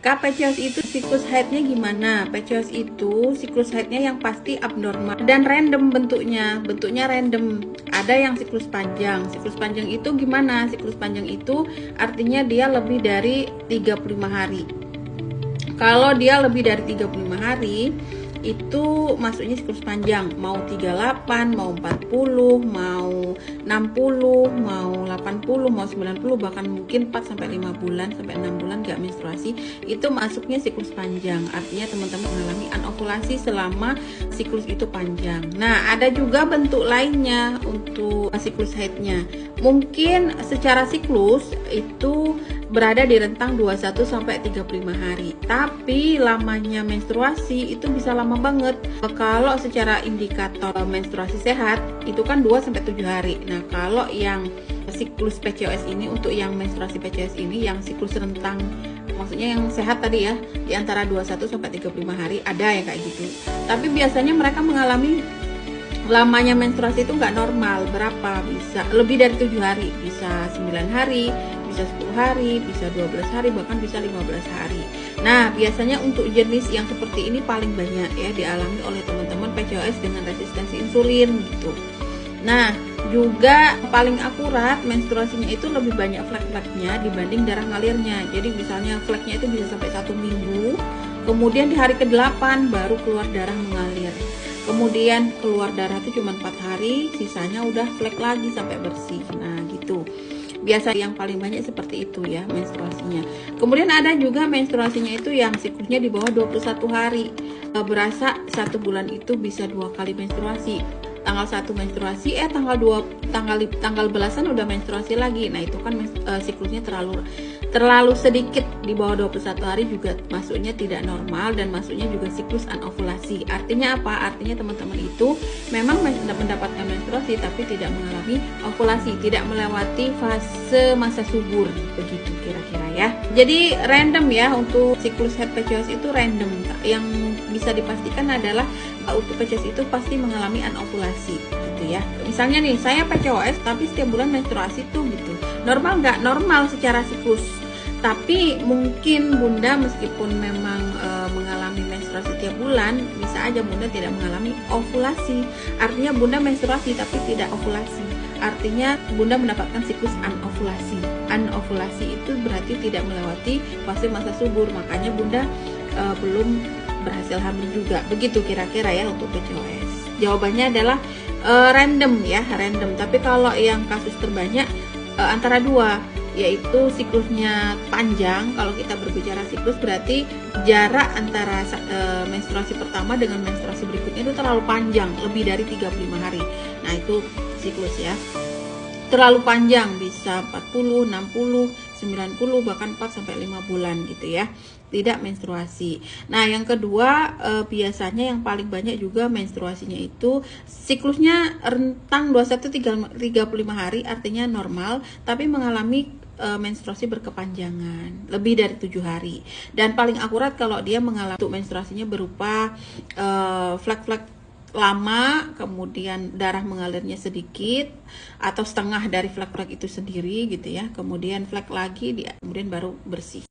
Kak, PCOS itu siklus haidnya gimana? PCOS itu siklus haidnya yang pasti abnormal dan random bentuknya random. Ada yang siklus panjang. Siklus panjang itu gimana? Siklus panjang itu artinya dia lebih dari 35 hari. Kalau dia lebih dari 35 hari, itu masuknya siklus panjang, mau 38, mau 40, mau 60, mau 80, mau 90, bahkan mungkin 4 sampai 5 bulan sampai 6 bulan gak menstruasi, itu masuknya siklus panjang. Artinya teman-teman mengalami anovulasi selama siklus itu panjang. Nah, ada juga bentuk lainnya untuk siklus haidnya. Mungkin secara siklus itu berada di rentang 21 sampai 35 hari. Tapi lamanya menstruasi itu bisa lama banget. Kalau secara indikator menstruasi sehat itu kan 2 sampai 7 hari. Nah, kalau yang siklus PCOS ini, untuk yang menstruasi PCOS ini yang siklus rentang, maksudnya yang sehat tadi ya, di antara 21 sampai 35 hari ada yang kayak gitu. Tapi biasanya mereka mengalami lamanya menstruasi itu nggak normal. Berapa? Bisa lebih dari 7 hari, bisa 9 hari, bisa 10 hari, bisa 12 hari, bahkan bisa 15 hari. Nah, biasanya untuk jenis yang seperti ini paling banyak ya dialami oleh teman-teman PCOS dengan resistensi insulin gitu. Nah, juga paling akurat menstruasinya itu lebih banyak flek-fleknya dibanding darah ngalirnya. Jadi misalnya fleknya itu bisa sampai 1 minggu, kemudian di hari ke-8 baru keluar darah mengalir. Kemudian keluar darah itu cuma 4 hari, sisanya udah flek lagi sampai bersih. Nah, gitu. Biasa yang paling banyak seperti itu ya menstruasinya. Kemudian ada juga menstruasinya itu yang siklusnya di bawah 21 hari. Berasa 1 bulan itu bisa 2 kali menstruasi. Tanggal 1 menstruasi, tanggal 2, tanggal belasan udah menstruasi lagi. Nah, itu kan siklusnya terlalu sedikit, di bawah 21 hari juga masuknya tidak normal dan masuknya juga siklus anovulasi. Artinya apa? Artinya teman-teman itu memang mendapatkan menstruasi tapi tidak mengalami ovulasi, tidak melewati fase masa subur, begitu kira-kira ya. Jadi random ya, untuk siklus haid PCOS itu random. Yang bisa dipastikan adalah untuk PCOS itu pasti mengalami anovulasi gitu ya. Misalnya nih, saya PCOS tapi setiap bulan menstruasi tuh gitu. Normal nggak? Normal secara siklus. Tapi mungkin Bunda meskipun memang mengalami menstruasi tiap bulan, bisa aja Bunda tidak mengalami ovulasi. Artinya Bunda menstruasi tapi tidak ovulasi. Artinya Bunda mendapatkan siklus anovulasi. Anovulasi itu berarti tidak melewati fase masa subur. Makanya Bunda belum berhasil hamil juga. Begitu kira-kira ya untuk PCOS. Jawabannya adalah random ya, random. Tapi kalau yang kasus terbanyak antara dua, yaitu siklusnya panjang. Kalau kita berbicara siklus berarti jarak antara menstruasi pertama dengan menstruasi berikutnya itu terlalu panjang, lebih dari 35 hari. Nah, itu siklus ya. Terlalu panjang, bisa 40, 60, 90, bahkan 4 sampai 5 bulan gitu ya. Tidak menstruasi. Nah, yang kedua biasanya yang paling banyak juga menstruasinya itu siklusnya rentang 21-35 hari, artinya normal, tapi mengalami menstruasi berkepanjangan lebih dari 7 hari. Dan paling akurat kalau dia mengalami menstruasinya berupa flek-flek lama, kemudian darah mengalirnya sedikit atau setengah dari flek-flek itu sendiri gitu ya, kemudian flek lagi, kemudian baru bersih.